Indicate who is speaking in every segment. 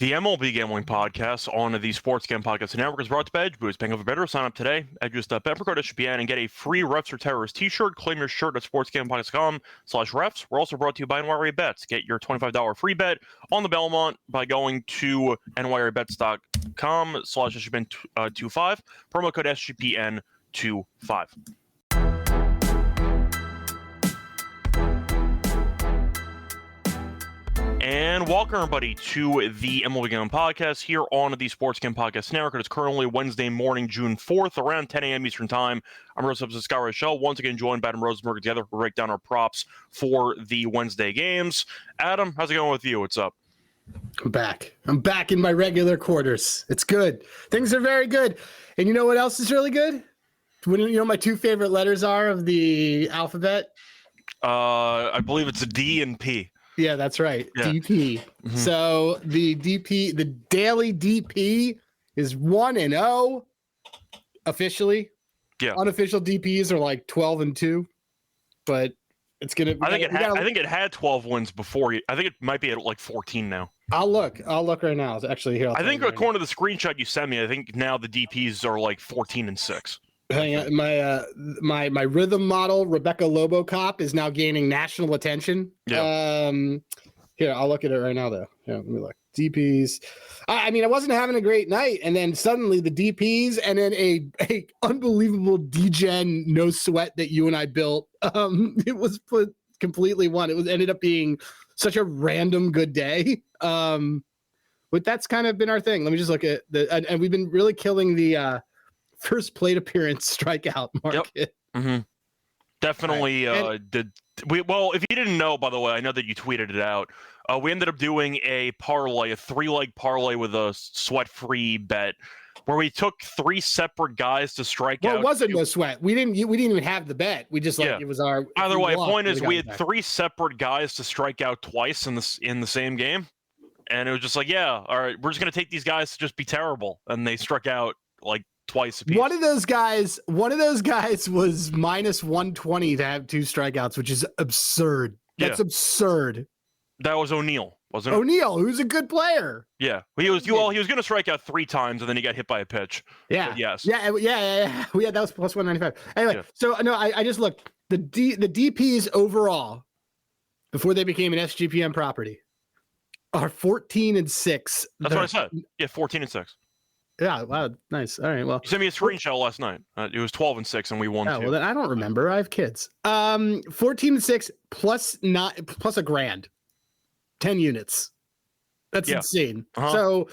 Speaker 1: The MLB Gambling Podcast on the Sports Gambling Podcast Network is brought to you by Edge Boost. Paying over better. Sign up today at just bet for code SGPN and get a free Refs or Terrorists t-shirt. Claim your shirt at sportsgamblingpodcast.com/refs. We're also brought to you by NYRA Bets. Get your $25 free bet on the Belmont by going to nyrabets.com/SGPN25. Promo code SGPN25. And welcome, everybody, to the MLB Gambling Podcast here on the Sports Gambling Podcast Network. It's currently Wednesday morning, June 4th, around 10 a.m. Eastern Time. I'm Rose of Sky Rochelle, once again joined by Adam Rosenberg. Together, we'll break down our props for the Wednesday games. Adam, how's it going with you? What's up?
Speaker 2: I'm back. I'm back in my regular quarters. It's good. Things are very good. And you know what else is really good? When you know my two favorite letters are of the alphabet?
Speaker 1: I believe it's a D and P.
Speaker 2: Yeah, that's right. Yeah. DP. Mm-hmm. So the daily DP is 1-0 officially.
Speaker 1: Yeah.
Speaker 2: Unofficial DPs are like 12-2, but it's gonna.
Speaker 1: I think it had 12 wins before. I think it might be at like 14 now.
Speaker 2: I'll look right now. Actually, here.
Speaker 1: I think according to the screenshot you sent me, I think now the DPs are like 14-6.
Speaker 2: Hang on, my rhythm model Rebecca Lobocop is now gaining national attention.
Speaker 1: Yeah.
Speaker 2: Here, I'll look at it right now though. Yeah, let me look. DPs. I mean, I wasn't having a great night, and then suddenly the DPs, and then a unbelievable DGen no sweat that you and I built. It was put completely won. It ended up being such a random good day. But that's kind of been our thing. Let me just look at and we've been really killing the first plate appearance strikeout market.
Speaker 1: Yep. Mm-hmm. Definitely did. Well, if you didn't know, by the way, I know that you tweeted it out. We ended up doing a parlay, a 3-leg parlay with a sweat-free bet, where we took 3 separate guys to strike out.
Speaker 2: Well, it wasn't no sweat. We didn't even have the bet. We just it was our.
Speaker 1: Either way, point is we had 3 separate guys to strike out twice in the same game, and it was just like, yeah, all right, we're just gonna take these guys to just be terrible, and they struck out like twice a piece.
Speaker 2: One of those guys was minus 120 to have 2 strikeouts, which is absurd. That's absurd.
Speaker 1: That was O'Neill, wasn't it?
Speaker 2: O'Neill, who's a good player.
Speaker 1: Yeah, he was going to strike out 3 times, and then he got hit by a pitch.
Speaker 2: Yeah.
Speaker 1: But yes.
Speaker 2: Yeah. That was plus 195. Anyway, So no, I just looked. The DPs overall, before they became an SGPN property, are 14-6.
Speaker 1: That's what I said. Yeah, 14-6.
Speaker 2: Yeah, wow, nice. All right, well.
Speaker 1: You sent me a screenshot last night. It was 12-6, and we won 2.
Speaker 2: Well, then I don't remember. I have kids. 14-6 plus a grand. 10 units. That's insane. Uh-huh. So,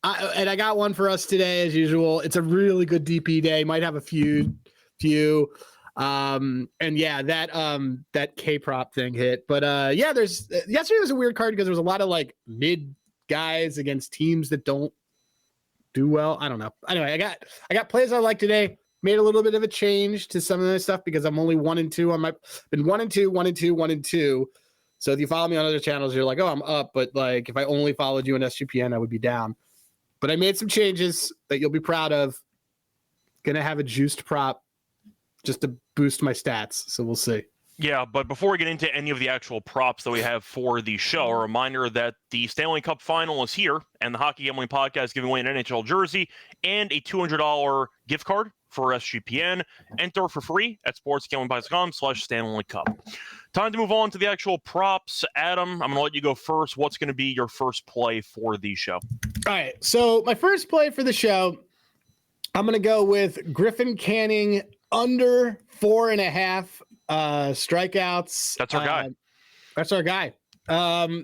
Speaker 2: I got one for us today as usual. It's a really good DP day. Might have a few. And yeah, that K prop thing hit. But yesterday was a weird card because there was a lot of like mid guys against teams that don't do well. I don't know. Anyway, I got plays I like today. Made a little bit of a change to some of this stuff because I'm only 1-2 on my been 1-2. So if you follow me on other channels, you're like, oh, I'm up. But like if I only followed you on SGPN, I would be down. But I made some changes that you'll be proud of. Gonna have a juiced prop just to boost my stats. So we'll see.
Speaker 1: Yeah, but before we get into any of the actual props that we have for the show, a reminder that the Stanley Cup Final is here, and the Hockey Gambling Podcast is giving away an NHL jersey and a $200 gift card for SGPN. Enter for free at sportsgamblingpodcast.com/Stanley Cup. Time to move on to the actual props. Adam, I'm going to let you go first. What's going to be your first play for the show?
Speaker 2: All right, so my first play for the show, I'm going to go with Griffin Canning under 4.5 strikeouts.
Speaker 1: That's our guy.
Speaker 2: That's our guy.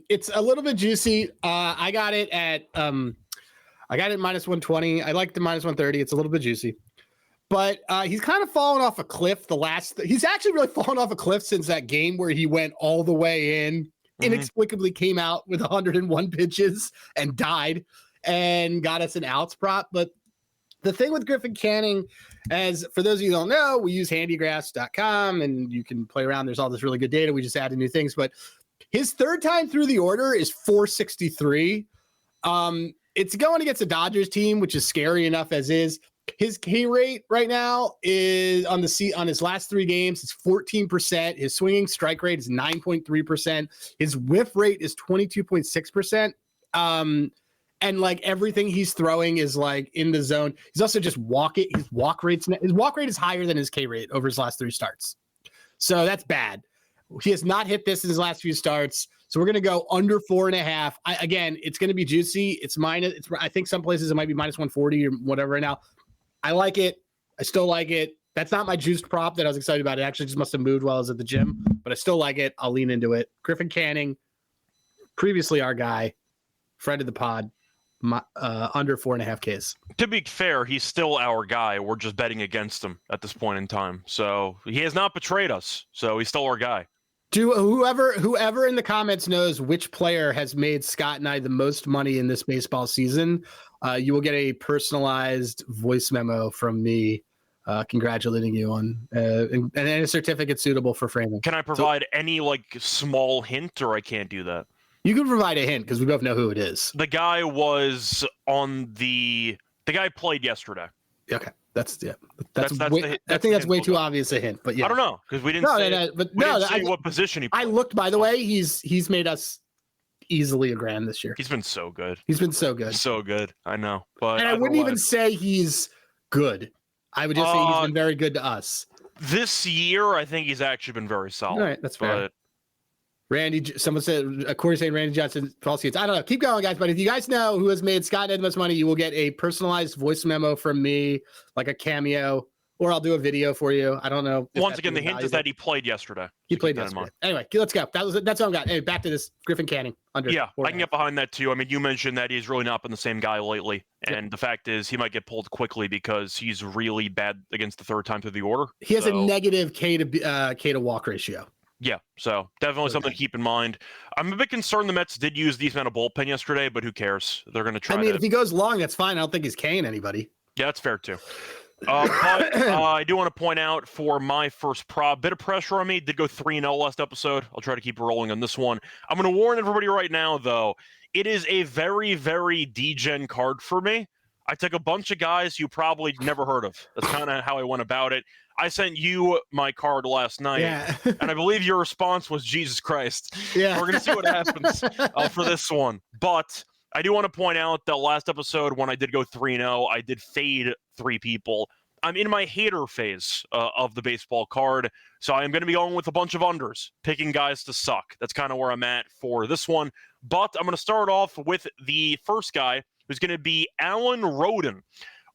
Speaker 2: It's a little bit juicy. I got it at minus 120. I like the minus 130. It's a little bit juicy, but he's kind of fallen off a cliff. He's actually really fallen off a cliff since that game where he went all the way in, inexplicably came out with 101 pitches and died and got us an outs prop. But the thing with Griffin Canning, as for those of you who don't know, we use handygraphs.com and you can play around. There's all this really good data. We just added new things, but his third time through the order is 463. It's going against the Dodgers team, which is scary enough as is. His K rate right now is on his last 3 games. It's 14%. His swinging strike rate is 9.3%. His whiff rate is 22.6%. and like everything he's throwing is like in the zone. He's also just walking. His walk rate is higher than his K rate over his last 3 starts. So that's bad. He has not hit this in his last few starts. So we're going to go under 4.5. Again, it's going to be juicy. It's minus. I think some places it might be minus 140 or whatever right now. I like it. I still like it. That's not my juiced prop that I was excited about. It actually just must have moved while I was at the gym, but I still like it. I'll lean into it. Griffin Canning, previously our guy, friend of the pod, under 4.5 Ks.
Speaker 1: To be fair, he's still our guy. We're just betting against him at this point in time. So he has not betrayed us. So he's still our guy.
Speaker 2: Do whoever in the comments knows which player has made Scott and I the most money in this baseball season, you will get a personalized voice memo from me congratulating you on and a certificate suitable for framing.
Speaker 1: Can I provide any like small hint, or I can't do that?
Speaker 2: You can provide a hint because we both know who it is.
Speaker 1: The guy was on the guy played yesterday.
Speaker 2: Okay, I think that's way too obvious a hint, but yeah,
Speaker 1: I don't know because we didn't say what position he played.
Speaker 2: I looked, by the way, he's made us easily $1,000 this year.
Speaker 1: He's been so good.
Speaker 2: So good.
Speaker 1: I know, but
Speaker 2: and I wouldn't even say he's good. I would just say he's been very good to us.
Speaker 1: This year, I think he's actually been very solid.
Speaker 2: All right, that's fair. Randy, someone said, Corey saying Randy Johnson, false seats. I don't know. Keep going, guys. But if you guys know who has made Scott the most money, you will get a personalized voice memo from me, like a cameo, or I'll do a video for you. I don't know.
Speaker 1: Once again, the hint is that he played yesterday.
Speaker 2: He played yesterday. Anyway, let's go. That's all I got. Hey, back to this Griffin Canning.
Speaker 1: Yeah, I can get behind that too. I mean, you mentioned that he's really not been the same guy lately. And the fact is he might get pulled quickly because he's really bad against the third time through the order.
Speaker 2: He has a negative K to walk ratio.
Speaker 1: Yeah, so definitely something to keep in mind. I'm a bit concerned the Mets did use these amount of bullpen yesterday, but who cares? They're going to try.
Speaker 2: If he goes long, that's fine. I don't think he's K'ing anybody.
Speaker 1: Yeah, that's fair too. But I do want to point out for my first prop, bit of pressure on me. Did go 3-0 last episode. I'll try to keep rolling on this one. I'm going to warn everybody right now, though. It is a very, very degen card for me. I took a bunch of guys you probably never heard of. That's kind of how I went about it. I sent you my card last night, and I believe your response was Jesus Christ.
Speaker 2: Yeah.
Speaker 1: We're going to see what happens for this one. But I do want to point out that last episode when I did go 3-0, I did fade 3 people. I'm in my hater phase of the baseball card, so I am going to be going with a bunch of unders, picking guys to suck. That's kind of where I'm at for this one. But I'm going to start off with the first guy, who's going to be Alan Roden.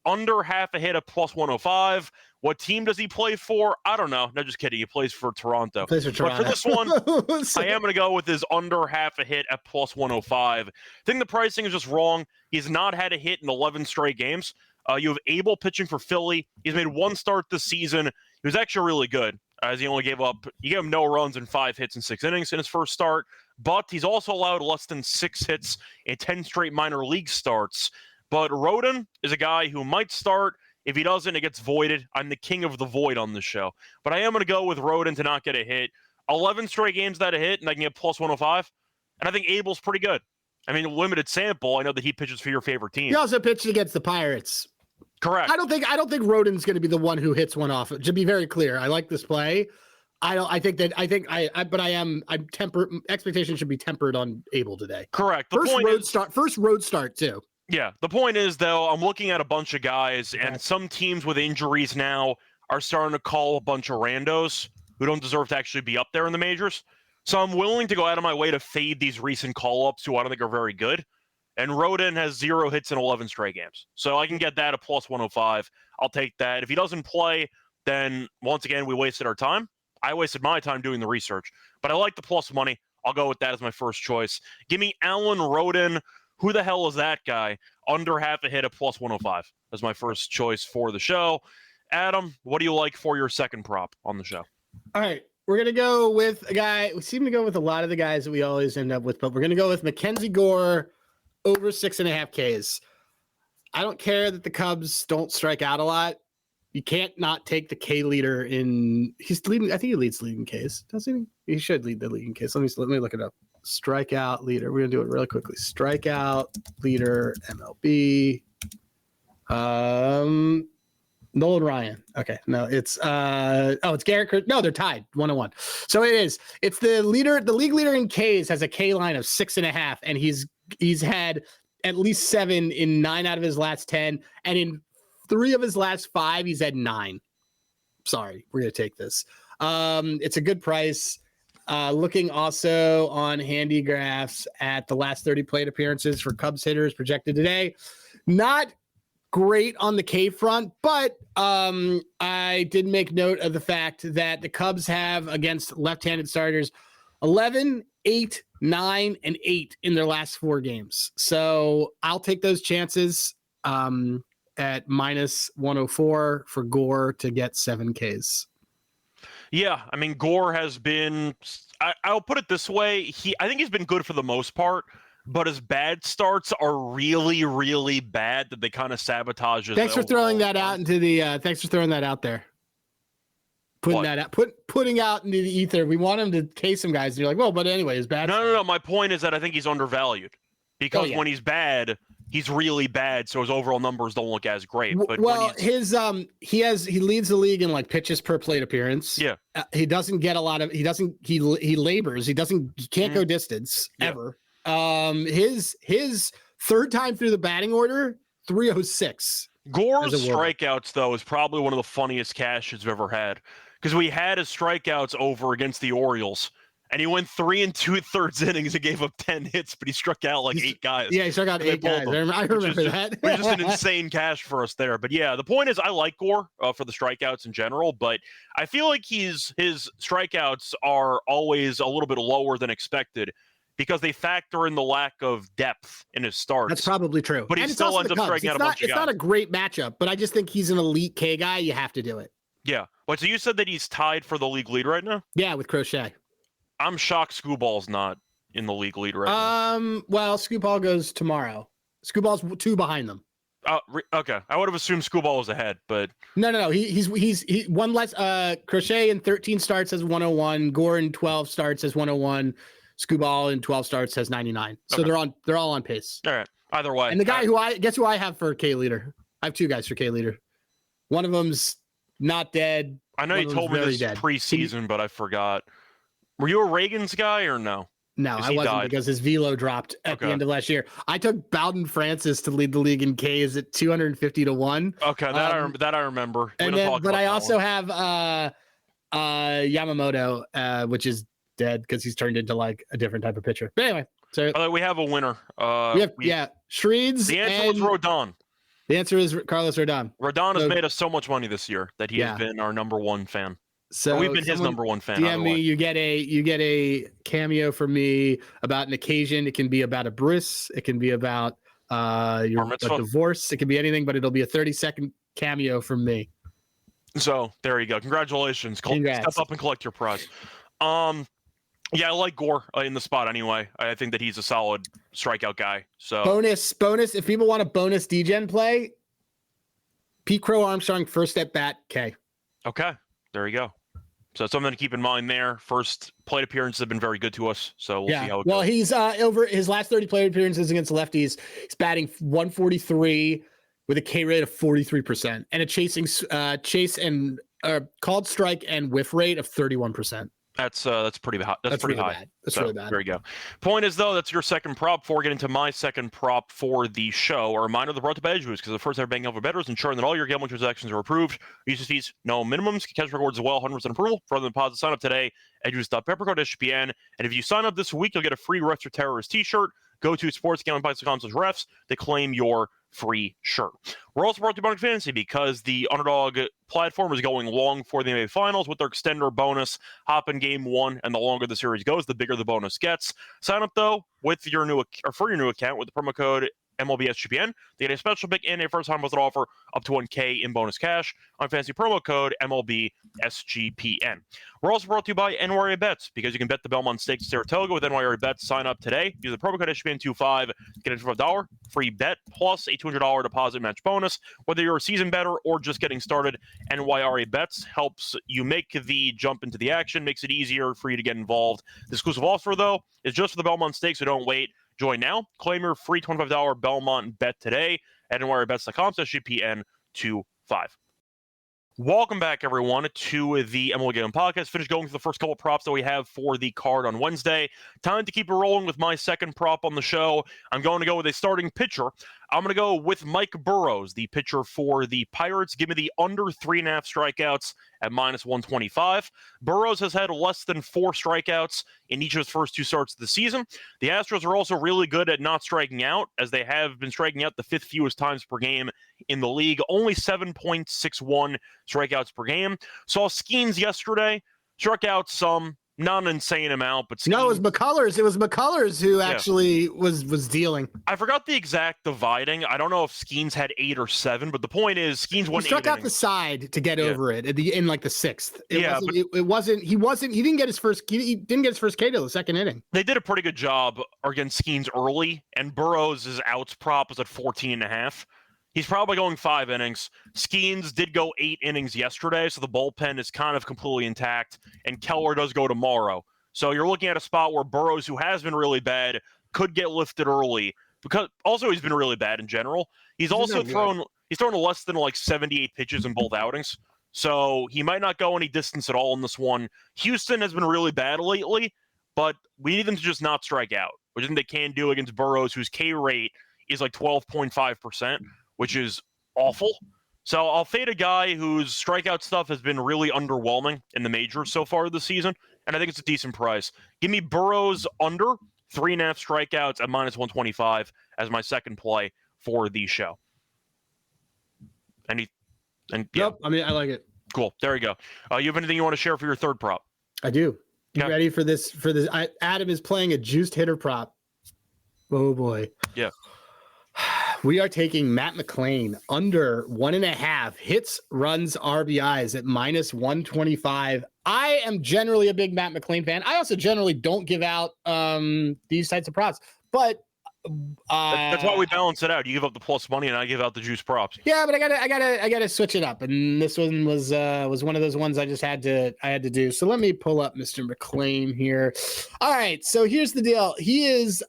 Speaker 1: Under half a hit at plus 105. What team does he play for? I don't know. No, just kidding. He plays for Toronto. But for this one, I am going to go with his under half a hit at plus 105. I think the pricing is just wrong. He's not had a hit in 11 straight games. You have Abel pitching for Philly. He's made 1 start this season. He was actually really good, as he only gave him no runs and 5 hits in 6 innings in his first start. But he's also allowed less than 6 hits in 10 straight minor league starts. But Roden is a guy who might start. If he doesn't, it gets voided. I'm the king of the void on this show. But I am going to go with Roden to not get a hit. 11 straight games that a hit, and I can get plus 105. And I think Abel's pretty good. I mean, limited sample. I know that he pitches for your favorite team.
Speaker 2: He also pitched against the Pirates.
Speaker 1: Correct.
Speaker 2: I don't think Roden's going to be the one who hits one off. To be very clear, I like this play. I'm tempered. Expectations should be tempered on Abel today.
Speaker 1: Correct.
Speaker 2: First road start too.
Speaker 1: Yeah. The point is, though, I'm looking at a bunch of guys, and some teams with injuries now are starting to call a bunch of randos who don't deserve to actually be up there in the majors. So I'm willing to go out of my way to fade these recent call-ups who I don't think are very good. And Roden has 0 hits in 11 straight games. So I can get that at plus 105. I'll take that. If he doesn't play, then once again, we wasted our time. I wasted my time doing the research. But I like the plus money. I'll go with that as my first choice. Give me Alan Roden. Who the hell is that guy? Under half a hit at plus 105 as my first choice for the show. Adam, what do you like for your second prop on the show?
Speaker 2: All right. We're going to go with a guy. We seem to go with a lot of the guys that we always end up with, but we're going to go with Mackenzie Gore over 6.5 Ks. I don't care that the Cubs don't strike out a lot. You can't not take the K leader in. He's leading. I think he leads league in Ks. Doesn't he? He should lead the league in Ks. Let me look it up. Strikeout leader. We're gonna do it really quickly. Strikeout leader MLB. Nolan Ryan. Okay, no, it's it's Garrett. No, they're tied 1-1. So it is. It's the leader. The league leader in Ks has a K line of 6.5, and he's had at least 7 in 9 out of his last 10. And in 3 of his last 5, he's had 9. Sorry, we're going to take this. It's a good price. Looking also on handy graphs at the last 30 plate appearances for Cubs hitters projected today. Not great on the K front, but I did make note of the fact that the Cubs have against left-handed starters 11, 8, 9, and 8 in their last 4 games. So I'll take those chances at minus 104 for Gore to get 7 Ks.
Speaker 1: Yeah, I mean, Gore has been, I'll put it this way, I think he's been good for the most part, but his bad starts are really, really bad that they kind of sabotage his
Speaker 2: Thanks for throwing that out into the, thanks for throwing that out there. Putting that out, putting out into the ether. We want him to case some guys. And you're like, well, but anyway, his bad.
Speaker 1: No. My point is that I think he's undervalued because when he's bad, he's really bad. So his overall numbers don't look as great. But
Speaker 2: he leads the league in like pitches per plate appearance.
Speaker 1: Yeah.
Speaker 2: He doesn't get a lot of, he labors. He can't go distance ever. His third time through the batting order, 306.
Speaker 1: Gore's strikeouts though is probably one of the funniest cashes we've ever had. Because we had his strikeouts over against the Orioles, and he went 3 2/3 innings and gave up 10 hits, but he struck out like 8 guys.
Speaker 2: Yeah, he struck out 8 guys. I remember that.
Speaker 1: Which is an insane cash for us there. But yeah, the point is I like Gore for the strikeouts in general, but I feel like his strikeouts are always a little bit lower than expected because they factor in the lack of depth in his starts.
Speaker 2: That's probably true.
Speaker 1: But he still ends up striking out a bunch of guys.
Speaker 2: It's not a great matchup, but I just think he's an elite K guy. You have to do it.
Speaker 1: Yeah. Wait, so you said that he's tied for the league lead right now?
Speaker 2: Yeah, with Crochet.
Speaker 1: I'm shocked Scooball's not in the league lead right now.
Speaker 2: Well, Scooball goes tomorrow. Scooball's 2 behind them.
Speaker 1: Okay. I would have assumed Scooball was ahead, but
Speaker 2: no. He's one less. Crochet in 13 starts has 101. Gore in 12 starts has 101. Scooball in 12 starts has 99. So they're all on pace.
Speaker 1: All right. Either way.
Speaker 2: And the guy who I have for K leader. I have 2 guys for K leader. One of them's not dead.
Speaker 1: I know you told me this preseason, but I forgot. Were you a Reagan's guy or no?
Speaker 2: No, I wasn't because his velo dropped at the end of last year. I took Bowden Francis to lead the league in Ks at 250 to 1.
Speaker 1: Okay, that I remember.
Speaker 2: But I also have Yamamoto, which is dead because he's turned into like a different type of pitcher. But anyway, so
Speaker 1: we have a winner.
Speaker 2: Shreeds.
Speaker 1: The answer was Rodon.
Speaker 2: The answer is Carlos Rodon.
Speaker 1: Rodon has made us so much money this year that he has been our number 1 fan.
Speaker 2: So
Speaker 1: we've been his number 1 fan.
Speaker 2: DM me, you get a cameo from me about an occasion. It can be about a bris. It can be about a divorce. It can be anything, but it'll be a 30-second cameo from me.
Speaker 1: So there you go. Congratulations.
Speaker 2: Congrats.
Speaker 1: Step up and collect your prize. Yeah, I like Gore in the spot anyway. I think that he's a solid strikeout guy. So
Speaker 2: bonus. If people want a bonus DGen play, Pete Crow Armstrong first at bat K.
Speaker 1: Okay, there you go. So something to keep in mind there. First plate appearances have been very good to us. So we'll see how it goes.
Speaker 2: He's over his last 30 plate appearances against lefties. He's batting 143 with a K rate of 43% and a chase and called strike and whiff rate of 31%.
Speaker 1: That's pretty high. That's pretty high.
Speaker 2: Bad. That's really bad.
Speaker 1: There you go. Point is, though, that's your second prop. Before we get into my second prop for the show, a reminder of the brought to by Edgewood, because the first ever banking over bettors, ensuring that all your gambling transactions are approved. Usage fees, no minimums. Cash rewards as well, 100% approval. For the deposit, sign up today. Edgewood.pepper code SGPN. And if you sign up this week, you'll get a free Refs or Terrorists t-shirt. Go to sportsgamblingpodcast.com/refs to claim your free shirt. We're also brought to you by Underdog Fantasy because the Underdog platform is going long for the NBA Finals with their extender bonus. Hop in game 1, and the longer the series goes, the bigger the bonus gets. Sign up though with your new for your new account with the promo code MLB SGPN. They get a special pick and a first-time deposit offer up to $1K in bonus cash on fantasy promo code MLB SGPN. We're also brought to you by NYRA Bets because you can bet the Belmont Stakes at Saratoga with NYRA Bets. Sign up today. Use the promo code SGPN25. Get an $5 free bet plus a $200 deposit match bonus. Whether you're a seasoned bettor or just getting started, NYRA Bets helps you make the jump into the action, makes it easier for you to get involved. The exclusive offer, though, is just for the Belmont Stakes, so don't wait. Join now. Claim your free $25 Belmont bet today at nyrabets.com/SGPN25. Welcome back, everyone, to the MLB Gambling Podcast. Finished going through the first couple props that we have for the card on Wednesday. Time to keep it rolling with my second prop on the show. I'm going to go with a starting pitcher. I'm going to go with Mike Burrows, the pitcher for the Pirates. Give me the under 3.5 strikeouts at -125. Burrows has had less than 4 strikeouts in each of his first 2 starts of the season. The Astros are also really good at not striking out, as they have been striking out the 5th fewest times per game in the league, only 7.61 strikeouts per game. Saw Skeens yesterday, struck out some, not an insane amount, but Skeens,
Speaker 2: No, it was McCullers. It was McCullers who actually was dealing.
Speaker 1: I forgot the exact dividing. I don't know if Skeens had 8 or 7, but the point is Skeens won 8
Speaker 2: struck out
Speaker 1: innings.
Speaker 2: the side to get over it in like the 6th. He didn't get his first K till the second inning.
Speaker 1: They did a pretty good job against Skeens early, and Burrows' outs prop was at 14.5. He's probably going 5 innings. Skeens did go 8 innings yesterday, so the bullpen is kind of completely intact, and Keller does go tomorrow. So you're looking at a spot where Burrows, who has been really bad, could get lifted early, because also he's been really bad in general. He's thrown less than like 78 pitches in both outings, so he might not go any distance at all in this one. Houston has been really bad lately, but we need them to just not strike out, which I think they can do against Burrows, whose K rate is like 12.5%. Which is awful. So I'll fade a guy whose strikeout stuff has been really underwhelming in the majors so far this season, and I think it's a decent price. Give me Burrows under 3.5 strikeouts at -125 as my second play for the show.
Speaker 2: Yep, I mean, I like it.
Speaker 1: Cool. There you go. You have anything you want to share for your third prop?
Speaker 2: I do. You
Speaker 1: Okay.
Speaker 2: ready for this? Adam is playing a juiced hitter prop. Oh boy.
Speaker 1: Yeah.
Speaker 2: We are taking Matt McClain under 1.5 hits, runs, RBIs at -125. I am generally a big Matt McClain fan. I also generally don't give out these types of props, but
Speaker 1: that's why we balance it out. You give up the plus money, and I give out the juice props.
Speaker 2: Yeah, but I gotta switch it up, and this one was one of those ones I had to do. So let me pull up Mr. McClain here. All right, so here's the deal. He is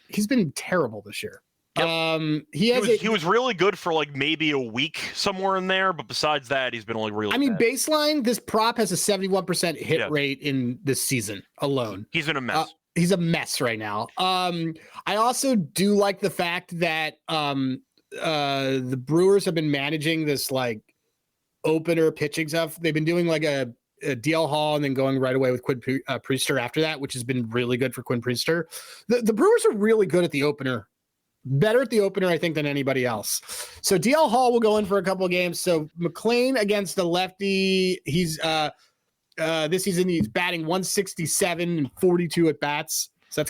Speaker 2: he's been terrible this year.
Speaker 1: Yep. He was really good for like maybe a week somewhere in there, but besides that, he's been like really bad.
Speaker 2: Baseline, this prop has a 71% hit rate in this season alone.
Speaker 1: He's in a mess.
Speaker 2: He's a mess right now. I also do like the fact that the Brewers have been managing this like opener pitching stuff. They've been doing like a DL Hall and then going right away with Quinn Priester after that, which has been really good for Quinn Priester. The Brewers are really good at the opener. Better at the opener, I think, than anybody else. So DL Hall will go in for a couple of games. So McClain against the lefty, he's this season he's batting 167 and 42 at bats. So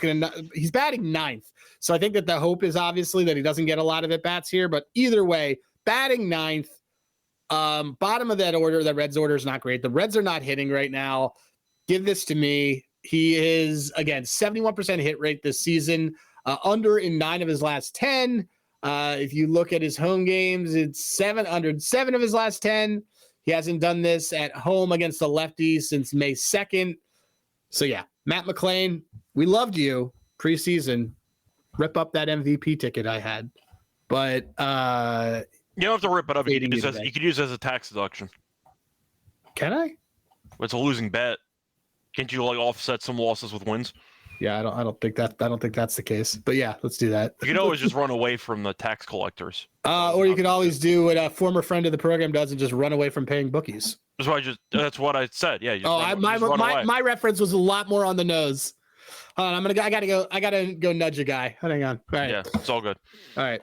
Speaker 2: he's batting 9th. So I think that the hope is obviously that he doesn't get a lot of at bats here. But either way, batting 9th, bottom of that order. The Reds order is not great. The Reds are not hitting right now. Give this to me. He is again 71% hit rate this season. Under in 9 of his last 10. If you look at his home games, it's under 7 of his last 10. He hasn't done this at home against the lefties since May 2nd. So yeah, Matt McClain, we loved you preseason. Rip up that MVP ticket I had. But
Speaker 1: you don't have to rip it up. You could use it as a tax deduction.
Speaker 2: Can I?
Speaker 1: It's a losing bet. Can't you like offset some losses with wins?
Speaker 2: Yeah, I don't think that's the case. But yeah, let's do that.
Speaker 1: You can always just run away from the tax collectors.
Speaker 2: Or you can always do what a former friend of the program does and just run away from paying bookies.
Speaker 1: That's what I said. Yeah.
Speaker 2: My reference was a lot more on the nose. I gotta go nudge a guy. Hang on. All right.
Speaker 1: Yeah, it's all good.
Speaker 2: All right.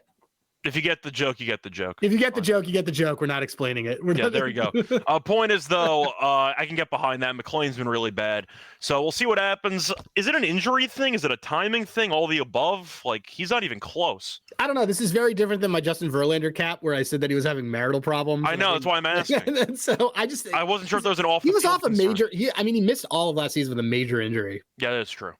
Speaker 1: If you get the joke, you get the joke.
Speaker 2: If you get the joke, you get the joke. We're not explaining it.
Speaker 1: There you go. Point is, though, I can get behind that. McClain's been really bad. So we'll see what happens. Is it an injury thing? Is it a timing thing? All the above? Like, he's not even close.
Speaker 2: I don't know. This is very different than my Justin Verlander cap where I said that he was having marital problems.
Speaker 1: I know. That's why I'm asking.
Speaker 2: So I wasn't sure if there was an off. He was off a major. He missed all of last season with a major injury.
Speaker 1: Yeah, that's true.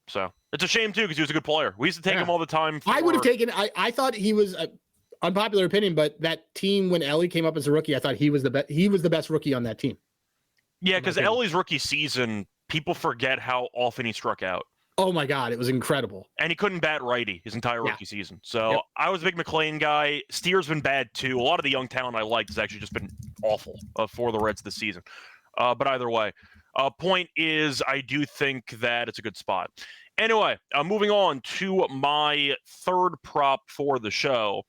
Speaker 1: So it's a shame, too, because he was a good player. We used to take him all the time.
Speaker 2: I would have taken. I thought he was. Unpopular opinion, but that team when Ellie came up as a rookie, I thought he was the best. He was the best rookie on that team.
Speaker 1: Yeah, because Ellie's rookie season, people forget how often he struck out.
Speaker 2: Oh my God, it was incredible.
Speaker 1: And he couldn't bat righty his entire rookie season. So
Speaker 2: Yep.
Speaker 1: I was a big McLean guy. Steer's been bad too. A lot of the young talent I liked has actually just been awful for the Reds this season. But either way, point is I do think that it's a good spot. Anyway, moving on to my third prop for the show.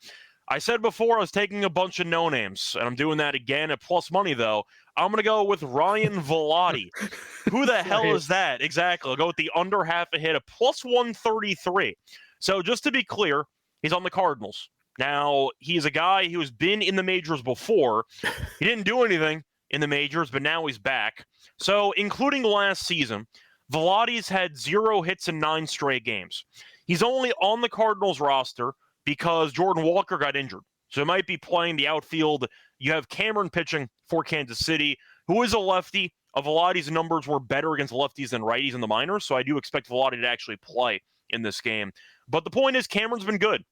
Speaker 1: I said before I was taking a bunch of no-names, and I'm doing that again at plus money, though. I'm going to go with Ryan Velotti. Who the hell is that? Exactly. I'll go with the under half a hit at plus 133. So just to be clear, he's on the Cardinals. Now, he's a guy who has been in the majors before. He didn't do anything in the majors, but now he's back. So including last season, Velotti's had 0 hits in 9 straight games. He's only on the Cardinals roster because Jordan Walker got injured. So he might be playing the outfield. You have Cameron pitching for Kansas City, who is a lefty. Velotti's numbers were better against lefties than righties in the minors, so I do expect Velotti to actually play in this game. But the point is, Cameron's been good.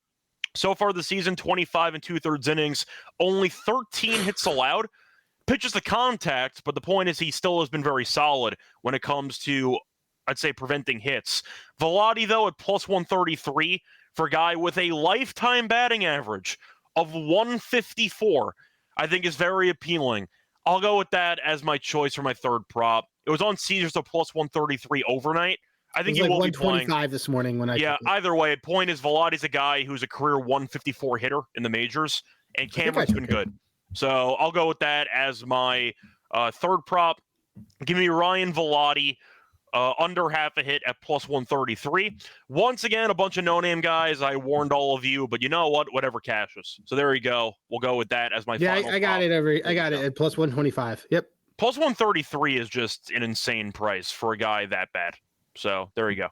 Speaker 1: So far this season, 25 2/3 innings, only 13 hits allowed. Pitches to contact, but the point is he still has been very solid when it comes to, I'd say, preventing hits. Velotti, though, at plus 133 for a guy with a lifetime batting average of 154, I think is very appealing. I'll go with that as my choice for my third prop. It was on Caesars at plus 133 overnight. I think he will be playing
Speaker 2: 125 this morning when I
Speaker 1: Yeah, either way, point is Velotti's a guy who's a career 154 hitter in the majors, and Cameron's been good. So I'll go with that as my third prop. Give me Ryan Velotti under half a hit at plus 133. Once again, a bunch of no-name guys. I warned all of you, but you know what? Whatever cashes. So there you go. We'll go with that as my final
Speaker 2: I got it. I got it at plus 125. Yep.
Speaker 1: Plus 133 is just an insane price for a guy that bad. So there you go.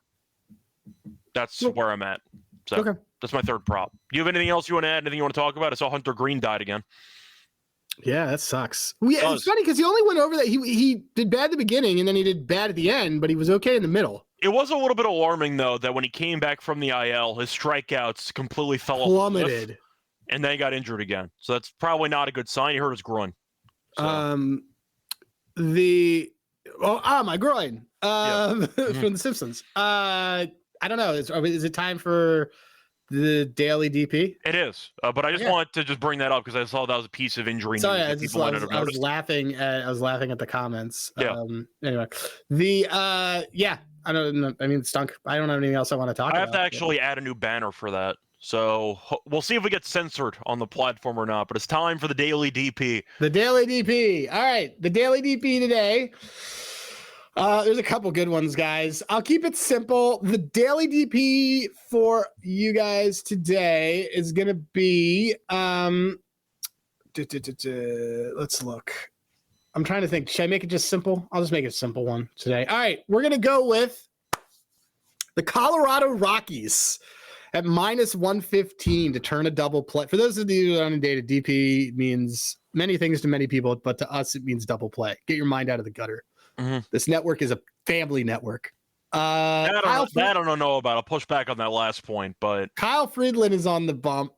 Speaker 1: That's where I'm at. So that's my third prop. Do you have anything else you want to add? Anything you want to talk about? I saw Hunter Green died again.
Speaker 2: Yeah, that sucks. It's funny because he only went over that. He did bad at the beginning and then he did bad at the end, but he was okay in the middle.
Speaker 1: It was a little bit alarming, though, that when he came back from the IL, his strikeouts completely
Speaker 2: plummeted.
Speaker 1: And then he got injured again. So that's probably not a good sign. He hurt his groin. So.
Speaker 2: My groin. From The Simpsons. I don't know. Is it time for the daily DP?
Speaker 1: It is, but I just wanted to just bring that up because I saw that was a piece of injury news.
Speaker 2: Sorry, I was laughing at the comments.
Speaker 1: Yeah.
Speaker 2: Anyway, I don't know. I mean, it stunk. I don't have anything else I want to talk about.
Speaker 1: I have to actually add a new banner for that. So we'll see if we get censored on the platform or not, but it's time for the Daily DP.
Speaker 2: The Daily DP. All right. The Daily DP today. There's a couple good ones, guys. I'll keep it simple. The Daily DP for you guys today is going to be, let's look. I'm trying to think. Should I make it just simple? I'll just make it a simple one today. All right. We're going to go with the Colorado Rockies at minus 115 to turn a double play. For those of you who are inundated, DP means many things to many people, but to us, it means double play. Get your mind out of the gutter. Mm-hmm. This network is a family network.
Speaker 1: I don't know about. I'll push back on that last point, but
Speaker 2: Kyle Friedland is on the bump.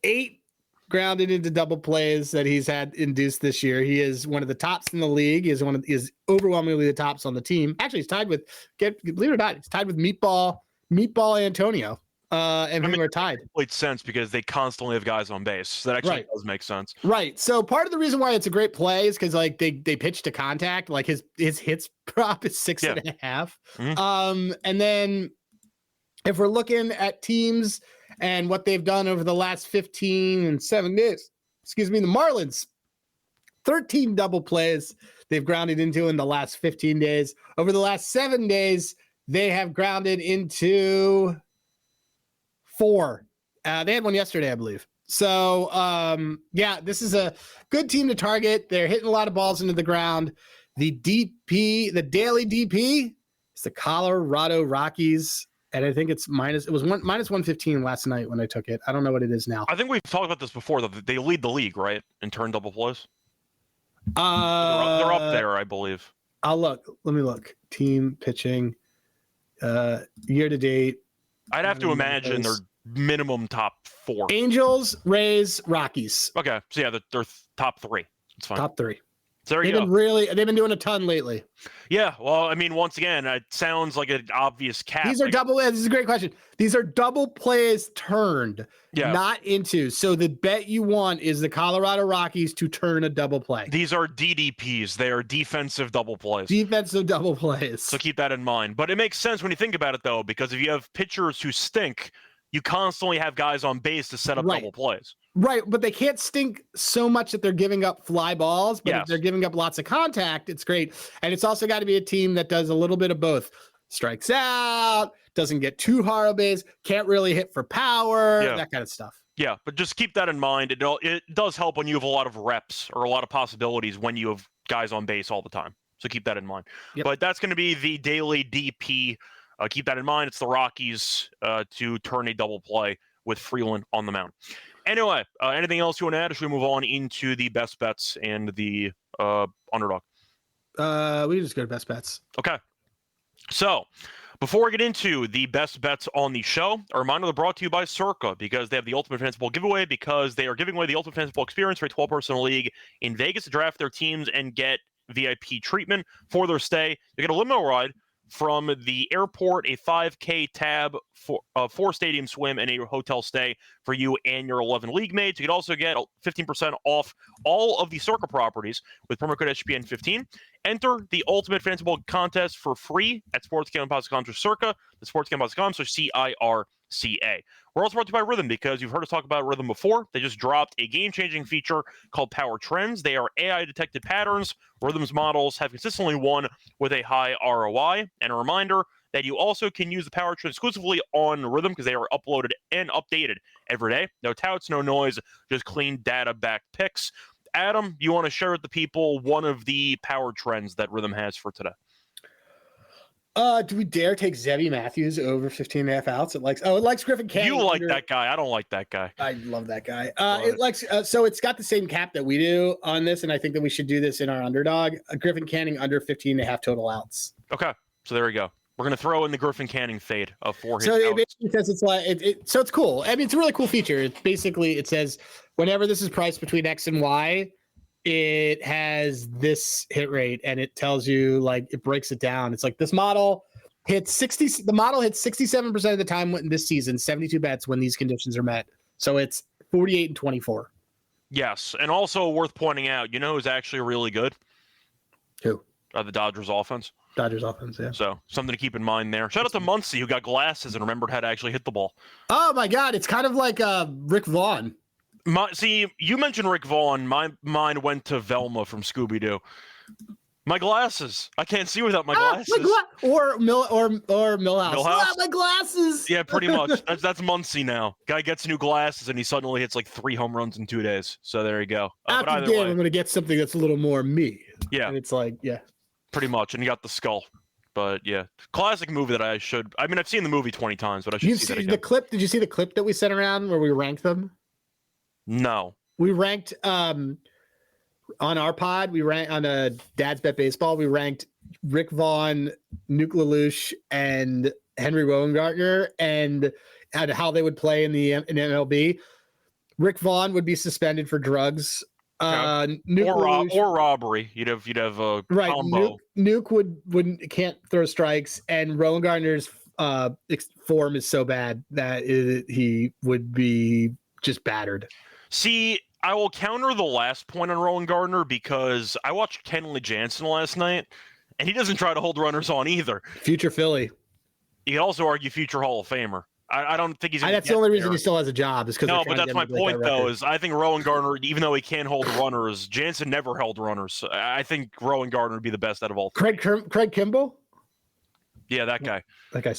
Speaker 2: 8 grounded into double plays that he's had induced this year. He is one of the tops in the league. He is overwhelmingly the tops on the team. Actually, he's tied with, believe it or not, he's tied with Meatball Antonio. We were tied.
Speaker 1: It makes sense because they constantly have guys on base. So that actually does make sense.
Speaker 2: Right. So part of the reason why it's a great play is because like they pitch to contact. Like his hits prop is 6.5. Mm-hmm. And then if we're looking at teams and what they've done over the last 15 and 7 days, the Marlins, 13 double plays they've grounded into in the last 15 days. Over the last 7 days, they have grounded into 4. They had one yesterday, I believe. So, this is a good team to target. They're hitting a lot of balls into the ground. The daily DP is the Colorado Rockies. And I think it was minus 115 last night when I took it. I don't know what it is now.
Speaker 1: I think we've talked about this before. They lead the league, right? In turn double plays. They're up there, I believe.
Speaker 2: I'll look. Let me look. Team pitching, year to date.
Speaker 1: I'd have to imagine they're minimum top 4.
Speaker 2: Angels, Rays, Rockies.
Speaker 1: Okay, so yeah, they're top 3. It's fine.
Speaker 2: Top 3.
Speaker 1: So there you
Speaker 2: They've been doing a ton lately.
Speaker 1: Yeah, well, I mean, once again, it sounds like an obvious cap.
Speaker 2: These are this is a great question. These are double plays turned, not into. So the bet you want is the Colorado Rockies to turn a double play.
Speaker 1: These are DDPs. They are defensive double plays.
Speaker 2: Defensive double plays.
Speaker 1: So keep that in mind. But it makes sense when you think about it, though, because if you have pitchers who stink, you constantly have guys on base to set up double plays.
Speaker 2: Right, but they can't stink so much that they're giving up fly balls, but if they're giving up lots of contact, it's great. And it's also got to be a team that does a little bit of both. Strikes out, doesn't get too hard base, can't really hit for power, that kind of stuff.
Speaker 1: Yeah, but just keep that in mind. It does help when you have a lot of reps or a lot of possibilities when you have guys on base all the time. So keep that in mind. Yep. But that's going to be the daily DP. Keep that in mind. It's the Rockies to turn a double play with Freeland on the mound. Anyway, anything else you want to add? Or should we move on into the best bets and the underdog?
Speaker 2: We can just go to best bets.
Speaker 1: Okay. So before we get into the best bets on the show, a reminder they're brought to you by Circa because they have the Ultimate Fantasy Football giveaway because they are giving away the Ultimate Fantasy Football experience for a 12-person league in Vegas to draft their teams and get VIP treatment for their stay. You get a limo ride from the airport, a 5K tab, for 4-stadium swim, and a hotel stay for you and your 11 league mates. You could also get 15% off all of the Circa properties with promo code SGPN15. Enter the Ultimate Fantasy Football contest for free at sportsgamblingpodcast.com/Circa, the sportsgamblingpodcast.com/CIRCA. We're also brought to you by Rhythm because you've heard us talk about Rhythm before. They just dropped a game-changing feature called Power Trends. They are AI-detected patterns. Rhythm's models have consistently won with a high ROI. And a reminder that you also can use the Power Trends exclusively on Rhythm because they are uploaded and updated every day. No touts, no noise, just clean data-backed picks. Adam, you want to share with the people one of the Power Trends that Rhythm has for today?
Speaker 2: Do we dare take Zebby Matthews over 15.5 outs? It likes Griffin Canning.
Speaker 1: You like that guy. I don't like that guy.
Speaker 2: I love that guy. So it's got the same cap that we do on this, and I think that we should do this in our underdog. Griffin Canning under 15.5 total outs.
Speaker 1: Okay, so there we go. We're going to throw in the Griffin Canning fade of 4 hits.
Speaker 2: So it basically says it's like so it's cool. I mean, it's a really cool feature. It says whenever this is priced between X and Y, it has this hit rate, and it tells you, like, it breaks it down. It's like this model hits 67% of the time in this season, 72 bets when these conditions are met. So it's 48 and 24.
Speaker 1: Yes, and also worth pointing out, you know who's actually really good?
Speaker 2: Who?
Speaker 1: The Dodgers offense.
Speaker 2: Dodgers offense, yeah.
Speaker 1: So something to keep in mind there. Shout out to Muncy, who got glasses and remembered how to actually hit the ball.
Speaker 2: Oh my God, it's kind of like Rick Vaughn.
Speaker 1: See, you mentioned Rick Vaughn. My mind went to Velma from Scooby-Doo. My glasses. I can't see without my glasses.
Speaker 2: Or Millhouse.
Speaker 1: Millhouse?
Speaker 2: My glasses.
Speaker 1: Yeah, pretty much. That's Muncy now. Guy gets new glasses and he suddenly hits like 3 home runs in 2 days. So there you go.
Speaker 2: After the game, I'm going to get something that's a little more me.
Speaker 1: Yeah.
Speaker 2: And it's like, yeah.
Speaker 1: Pretty much. And you got the skull. But yeah, classic movie that I've seen the movie 20 times, but I should see that again.
Speaker 2: The clip. Did you see the clip that we sent around where we ranked them?
Speaker 1: No.
Speaker 2: We ranked on our pod. We ranked on a Dad's Bet Baseball. We ranked Rick Vaughn, Nuke LaLoosh, and Henry Rowengartner, and how they would play in MLB. Rick Vaughn would be suspended for drugs.
Speaker 1: Or robbery. You'd have a
Speaker 2: right.
Speaker 1: combo.
Speaker 2: Nuke can't throw strikes, and Rowengartner's form is so bad that he would be just battered.
Speaker 1: See, I will counter the last point on Rowengartner because I watched Kenley Jansen last night, and he doesn't try to hold runners on either.
Speaker 2: Future Philly.
Speaker 1: You could also argue future Hall of Famer. I don't think he's.
Speaker 2: That's the only reason he still has a job is because.
Speaker 1: No, but that's my point, though. Is I think Rowengartner, even though he can't hold runners, Jansen never held runners. I think Rowengartner would be the best out of all.
Speaker 2: Craig Kimbrell.
Speaker 1: Yeah, that guy.
Speaker 2: That guy.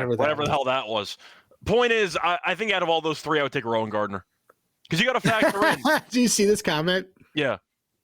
Speaker 1: Whatever the hell that was. Point is, I think out of all those 3, I would take Rowengartner because you got to factor in.
Speaker 2: Do you see this comment?
Speaker 1: Yeah.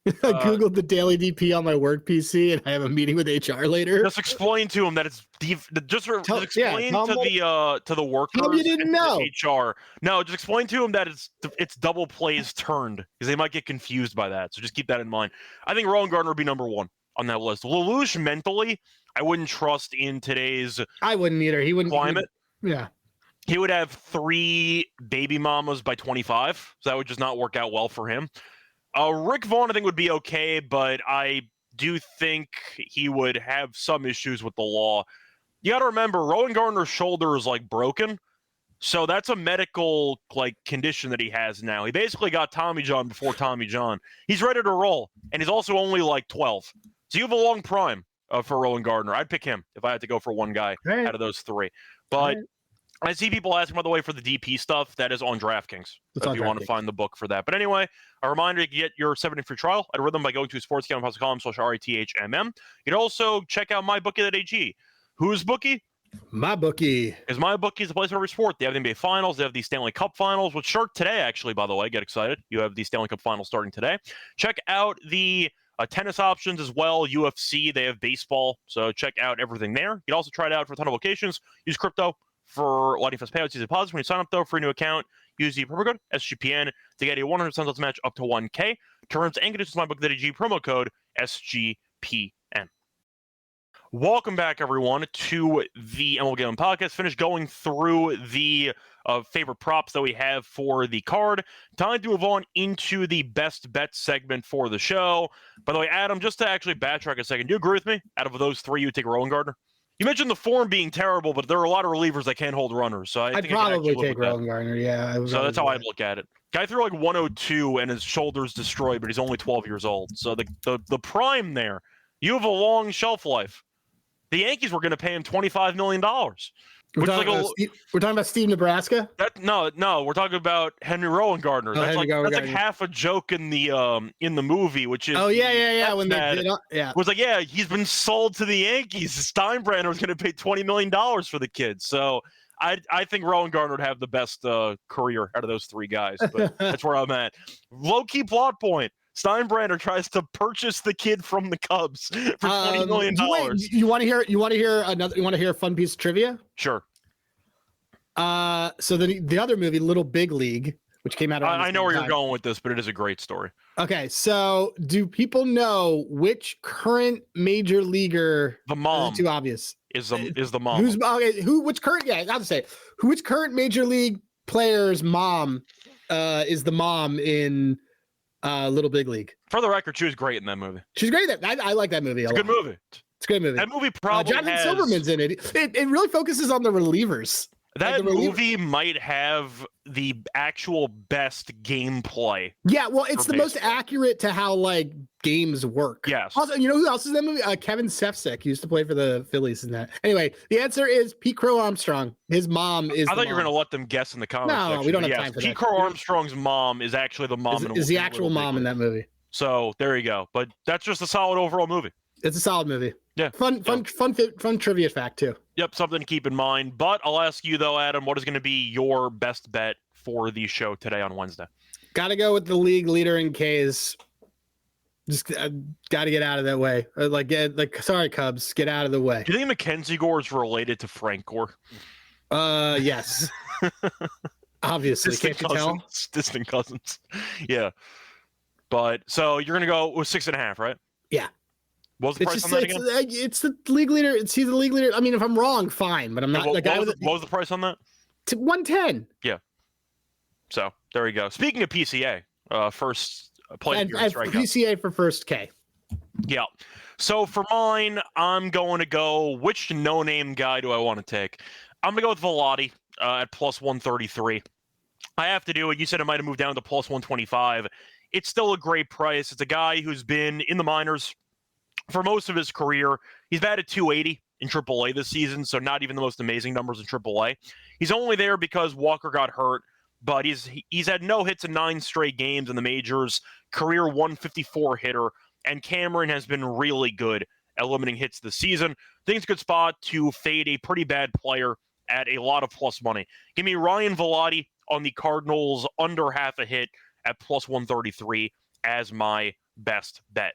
Speaker 2: I Googled the daily DP on my work PC, and I have a meeting with HR later.
Speaker 1: Just explain to him that it's explain to the workers.
Speaker 2: You didn't know.
Speaker 1: HR. No, just explain to him that it's double plays turned because they might get confused by that. So just keep that in mind. I think Rowengartner would be number 1 on that list. LaLoosh mentally, I wouldn't trust in today's.
Speaker 2: I wouldn't either. He wouldn't
Speaker 1: climate.
Speaker 2: Yeah.
Speaker 1: He would have 3 baby mamas by 25, so that would just not work out well for him. Rick Vaughn, I think, would be okay, but I do think he would have some issues with the law. You got to remember, Rowan Gardner's shoulder is like broken, so that's a medical condition that he has now. He basically got Tommy John before Tommy John. He's ready to roll, and he's also only 12. So you have a long prime for Rowan Gardner. I'd pick him if I had to go for one guy out of those three. But I see people asking, by the way, for the DP stuff. That is on DraftKings if you want to find the book for that. But anyway, a reminder, you can get your 7-day free trial at Rhythm by going to sportsgamblingpodcast.com/RATHMM. You can also check out mybookie.ag. Whose bookie?
Speaker 2: My bookie.
Speaker 1: Because my bookie is the place for every sport. They have the NBA Finals. They have the Stanley Cup Finals, which start today, actually, by the way. Get excited. You have the Stanley Cup Finals starting today. Check out the tennis options as well. UFC, they have baseball. So check out everything there. You can also try it out for a ton of locations. Use crypto for Lightning Fast payouts. Use deposits when you sign up, though, for a new account. Use the promo code SGPN to get a 100% odds match up to 1K. Terms and conditions my book.ag, promo code SGPN. Welcome back, everyone, to the MLB Gambling Podcast. Finished going through the favorite props that we have for the card. Time to move on into the best bet segment for the show. By the way, Adam, just to actually backtrack a second, do you agree with me? Out of those three, you would take Rowan Gardner? You mentioned the form being terrible, but there are a lot of relievers that can't hold runners. So I'd
Speaker 2: probably take Rowan Gardner, yeah.
Speaker 1: So that's how I'd look at it. Guy threw 102 and his shoulder's destroyed, but he's only 12 years old. So the prime there, you have a long shelf life. The Yankees were going to pay him $25 million.
Speaker 2: We're talking about Steve Nebraska?
Speaker 1: No, we're talking about Henry Rowan Gardner. That's like half a joke in the movie, which is
Speaker 2: when they did,
Speaker 1: was he's been sold to the Yankees. Steinbrenner was going to pay $20 million for the kid. So I think Rowan Gardner would have the best career out of those three guys. But that's where I'm at. Low key plot point. Steinbrenner tries to purchase the kid from the Cubs for $20 million.
Speaker 2: You want to hear a fun piece of trivia?
Speaker 1: Sure.
Speaker 2: So the other movie, Little Big League, which came out.
Speaker 1: I know where you're going with this, but it is a great story.
Speaker 2: Okay, so do people know which current major leaguer?
Speaker 1: The mom.
Speaker 2: Too obvious.
Speaker 1: Is the mom?
Speaker 2: Which current? Yeah, I'll say which current major league player's mom is the mom in Little Big League.
Speaker 1: For the record, she was great in that movie.
Speaker 2: She's great. I like that movie.
Speaker 1: It's a good movie.
Speaker 2: It's a good movie.
Speaker 1: That movie probably
Speaker 2: Jonathan Silverman's in it. It really focuses on the relievers.
Speaker 1: That movie might have the actual best gameplay.
Speaker 2: Yeah, well, it's the most accurate to how games work.
Speaker 1: Yes.
Speaker 2: Also, you know who else is in that movie? Kevin Sefcik used to play for the Phillies in that. Anyway, the answer is Pete Crow Armstrong. His mom is.
Speaker 1: I thought you were going to let them guess in the comments.
Speaker 2: No, we don't have time for that.
Speaker 1: Pete Crow Armstrong's mom is actually the mom.
Speaker 2: Is the actual mom in that movie?
Speaker 1: So there you go. But that's just a solid overall movie.
Speaker 2: It's a solid movie.
Speaker 1: Yeah.
Speaker 2: Fun trivia fact too.
Speaker 1: Yep, something to keep in mind. But I'll ask you though, Adam, what is going to be your best bet for the show today on Wednesday?
Speaker 2: Got to go with the league leader in Ks. Just got to get out of that way. Sorry, Cubs, get out of the way.
Speaker 1: Do you think Mackenzie Gore is related to Frank Gore?
Speaker 2: Yes. Obviously,
Speaker 1: distant cousins. Yeah. But so you're going to go with 6.5, right?
Speaker 2: Yeah.
Speaker 1: What was the price on that again?
Speaker 2: It's the league leader. He's the league leader. I mean, if I'm wrong, fine, but I'm not.
Speaker 1: What was the price on that?
Speaker 2: 110.
Speaker 1: Yeah. So there you go. Speaking of PCA, first play
Speaker 2: and PCA for first K.
Speaker 1: Yeah. So for mine, I'm going to go. Which no-name guy do I want to take? I'm going to go with Velotti at plus 133. I have to do it. You said it might have moved down to plus 125. It's still a great price. It's a guy who's been in the minors for most of his career. He's batted 280 in AAA this season, so not even the most amazing numbers in AAA. He's only there because Walker got hurt, but he's had no hits in 9 straight games in the majors, career 154 hitter, and Cameron has been really good at limiting hits this season. I think it's a good spot to fade a pretty bad player at a lot of plus money. Give me Ryan Velotti on the Cardinals under half a hit at plus 133 as my best bet.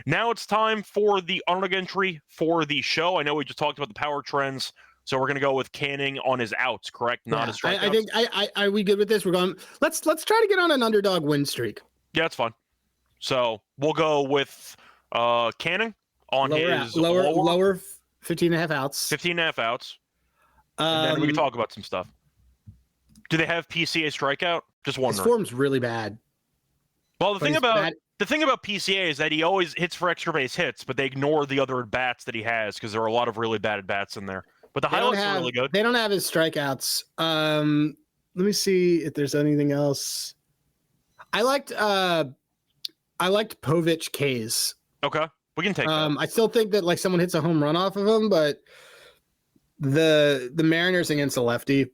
Speaker 1: Now it's time for the underdog entry for the show. I know we just talked about the power trends, so we're going to go with Canning on his outs, correct? Not his strikeouts.
Speaker 2: I think are we good with this? We're going. Let's try to get on an underdog win streak.
Speaker 1: Yeah, that's fine. So we'll go with Canning on his
Speaker 2: lower 15.5 outs.
Speaker 1: 15.5 outs. And then we can talk about some stuff. Do they have PCA strikeout? Just wondering.
Speaker 2: His form's really bad.
Speaker 1: Well, the thing about PCA is that he always hits for extra base hits, but they ignore the other at bats that he has because there are a lot of really bad at bats in there. But the highlights are really good.
Speaker 2: They don't have his strikeouts. Let me see if there's anything else. I liked Povich K's.
Speaker 1: Okay, we can take that.
Speaker 2: I still think that like someone hits a home run off of him, but the Mariners against a lefty.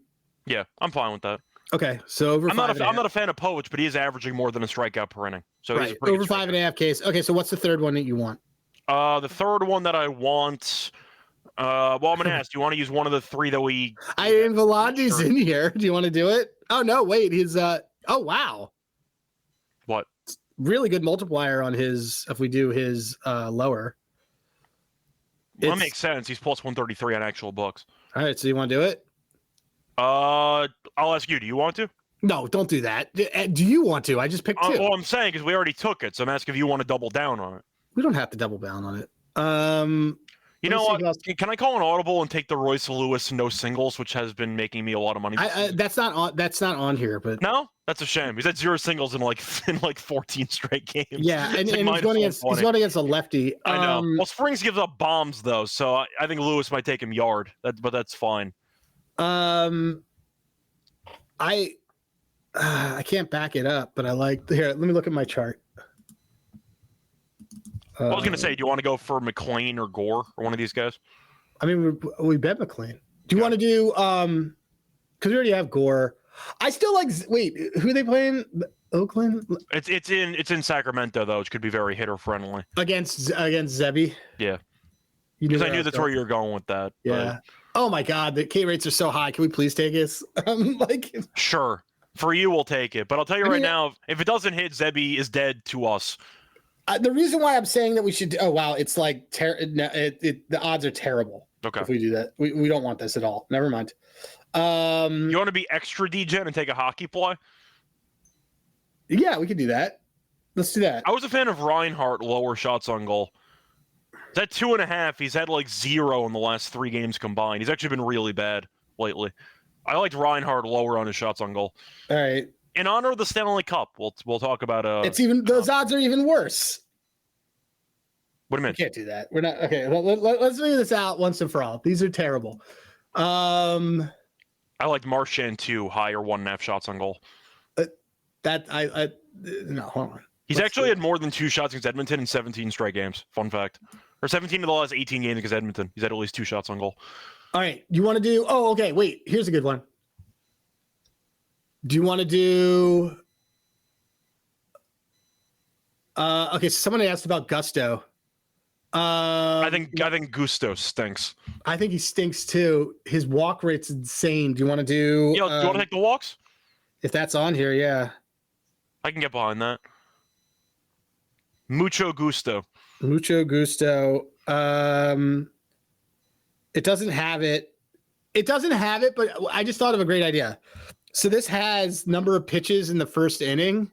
Speaker 1: Yeah, I'm fine with that.
Speaker 2: Okay, so over
Speaker 1: I'm not a fan of Povich, but he is averaging more than a strikeout per inning. So
Speaker 2: right, over 5.5 Ks. Okay, so what's the third one that you want?
Speaker 1: The third one that I want. Well, I'm gonna ask. Do you want to use one of the three that we?
Speaker 2: Volandi's in here. Do you want to do it? Oh no, wait. He's oh wow.
Speaker 1: What?
Speaker 2: Really good multiplier on his. If we do his lower.
Speaker 1: Well, that makes sense. He's plus 133 on actual books.
Speaker 2: All right, so you want to do it?
Speaker 1: I'll ask you. Do you want to?
Speaker 2: No, don't do that. Do you want to? I just picked two.
Speaker 1: Well, I'm saying because we already took it, so I'm asking if you want to double down on it.
Speaker 2: We don't have to double down on it.
Speaker 1: You know what? Can I call an audible and take the Royce Lewis no singles, which has been making me a lot of money?
Speaker 2: That's not on here, but
Speaker 1: no, that's a shame. He's had 0 singles in like 14 straight games.
Speaker 2: Yeah, and he's going against a lefty.
Speaker 1: I know. Well, Springs gives up bombs though, so I think Lewis might take him yard. But that's fine.
Speaker 2: I can't back it up, but I like here. Let me look at my chart.
Speaker 1: I was gonna say, do you want to go for McLean or Gore or one of these guys?
Speaker 2: I mean, we bet McLean. Do you want to do because we already have Gore. I still like. Wait, who are they playing? Oakland.
Speaker 1: It's in Sacramento though, which could be very hitter friendly
Speaker 2: against Zebby.
Speaker 1: Yeah, because I knew that's where you were going with that.
Speaker 2: Yeah. But... Oh my God, the K rates are so high. Can we please take this?
Speaker 1: Sure. For you, we'll take it. But I'll tell you now, if it doesn't hit, Zebby is dead to us.
Speaker 2: The reason why I'm saying that we should. Oh wow, it's like the odds are terrible.
Speaker 1: Okay.
Speaker 2: If we do that, we don't want this at all. Never mind.
Speaker 1: You want to be extra degen and take a hockey play?
Speaker 2: Yeah, we could do that. Let's do that.
Speaker 1: I was a fan of Reinhardt lower shots on goal. He's at 2.5. He's had like 0 in the last 3 games combined. He's actually been really bad lately. I liked Reinhardt lower on his shots on goal.
Speaker 2: All right.
Speaker 1: In honor of the Stanley Cup, we'll talk about
Speaker 2: it's even those odds are even worse.
Speaker 1: What do you mean?
Speaker 2: We can't do that. We're not okay. Let's figure this out once and for all. These are terrible.
Speaker 1: I liked Marchand too, higher 1.5 shots on goal.
Speaker 2: No, hold on.
Speaker 1: He's actually had more than 2 shots against Edmonton in 17 straight games. Fun fact. Or 17 of the last 18 games against Edmonton. He's had at least 2 shots on goal.
Speaker 2: All right. You want to do okay, wait, here's a good one. Do you want to do okay, so someone asked about Gusto.
Speaker 1: I think Gusto stinks.
Speaker 2: I think he stinks too. His walk rate's insane. Do you want to do
Speaker 1: do you want to take the walks?
Speaker 2: If that's on here, yeah.
Speaker 1: I can get behind that. Mucho Gusto.
Speaker 2: It doesn't have it. But I just thought of a great idea. So this has number of pitches in the first inning.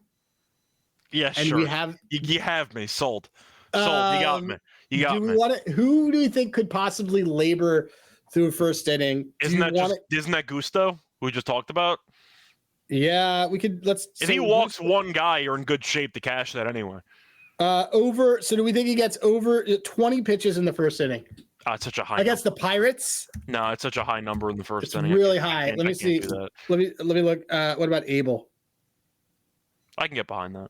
Speaker 1: Yeah,
Speaker 2: and
Speaker 1: sure.
Speaker 2: We have
Speaker 1: you have me sold. You got me. You got me.
Speaker 2: Who do you think could possibly labor through a first inning?
Speaker 1: Isn't that Gusto we just talked about?
Speaker 2: Yeah, we could.
Speaker 1: If he walks one guy, you're in good shape to cash that anyway.
Speaker 2: So do we think he gets over 20 pitches in the first inning?
Speaker 1: It's such a high.
Speaker 2: Against the Pirates?
Speaker 1: No, it's such a high number in the first inning.
Speaker 2: It's really high. Let me see. Let me look. What about Abel?
Speaker 1: I can get behind that.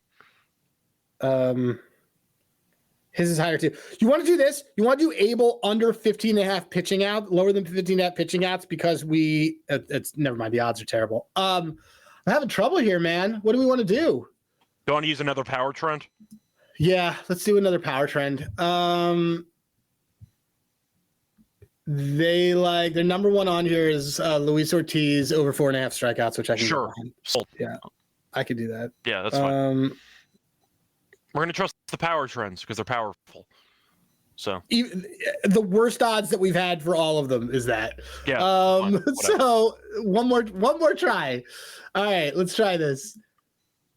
Speaker 2: His is higher too. You want to do this? You want to do Abel under 15.5 pitching out, lower than 15.5 pitching outs because it's never mind. The odds are terrible. I'm having trouble here, man. What do we want to do?
Speaker 1: Do you want to use another power trend?
Speaker 2: Yeah, let's do another power trend. Their number one on here is Luis Ortiz over 4.5 strikeouts, which I can
Speaker 1: sure.
Speaker 2: Yeah, I could do that.
Speaker 1: Yeah, that's fine. We're gonna trust the power trends because they're powerful. So
Speaker 2: even the worst odds that we've had for all of them is that.
Speaker 1: Yeah.
Speaker 2: So one more try. All right, let's try this.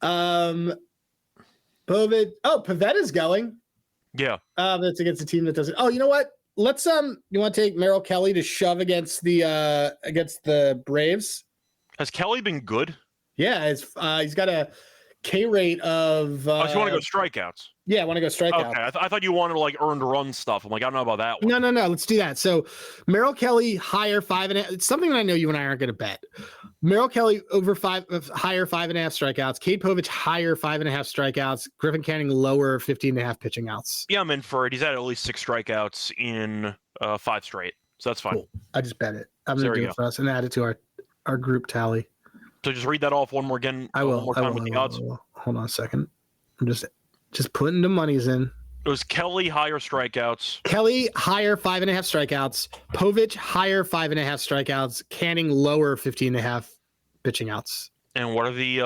Speaker 2: Pavetta's going.
Speaker 1: Yeah.
Speaker 2: That's against a team that doesn't. Oh, you know what? Let's you want to take Merrill Kelly to shove against the Braves?
Speaker 1: Has Kelly been good?
Speaker 2: Yeah, he's got a K rate of.
Speaker 1: So you want to go strikeouts?
Speaker 2: Yeah, I want to go strikeouts.
Speaker 1: Okay, I thought you wanted to like earned run stuff. I'm like, I don't know about that one.
Speaker 2: No. Let's do that. So Merrill Kelly higher 5.5. It's something that I know you and I aren't going to bet. Merrill Kelly higher 5.5 strikeouts. Cade Povich higher 5.5 strikeouts. Griffin Canning lower 15.5 pitching outs.
Speaker 1: Yeah, I'm in for it. He's had at least 6 strikeouts in 5 straight, so that's fine.
Speaker 2: Cool. I just bet it. I'm going to do it for us and add it to our group tally.
Speaker 1: So just read that off one more again.
Speaker 2: I will.
Speaker 1: One more time with the odds.
Speaker 2: Hold on a second. I'm just putting the monies in.
Speaker 1: It was Kelly higher strikeouts.
Speaker 2: Kelly higher 5.5 strikeouts. Povich higher 5.5 strikeouts. Canning lower 15.5 pitching outs.
Speaker 1: And what are the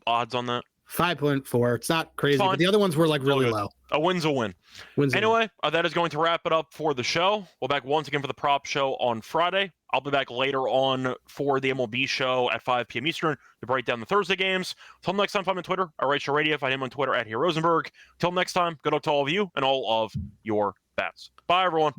Speaker 1: odds on that?
Speaker 2: 5.4. It's not crazy,
Speaker 1: Fine.
Speaker 2: but the other ones were like really low.
Speaker 1: A win's a win. Anyway, that is going to wrap it up for the show. We'll be back once again for the prop show on Friday. I'll be back later on for the MLB show at 5 p.m. Eastern to break down the Thursday games. Till next time, find me on Twitter at Rachel Radio. Find him on Twitter at Rosenberg. Till next time, good luck to all of you and all of your bats. Bye, everyone.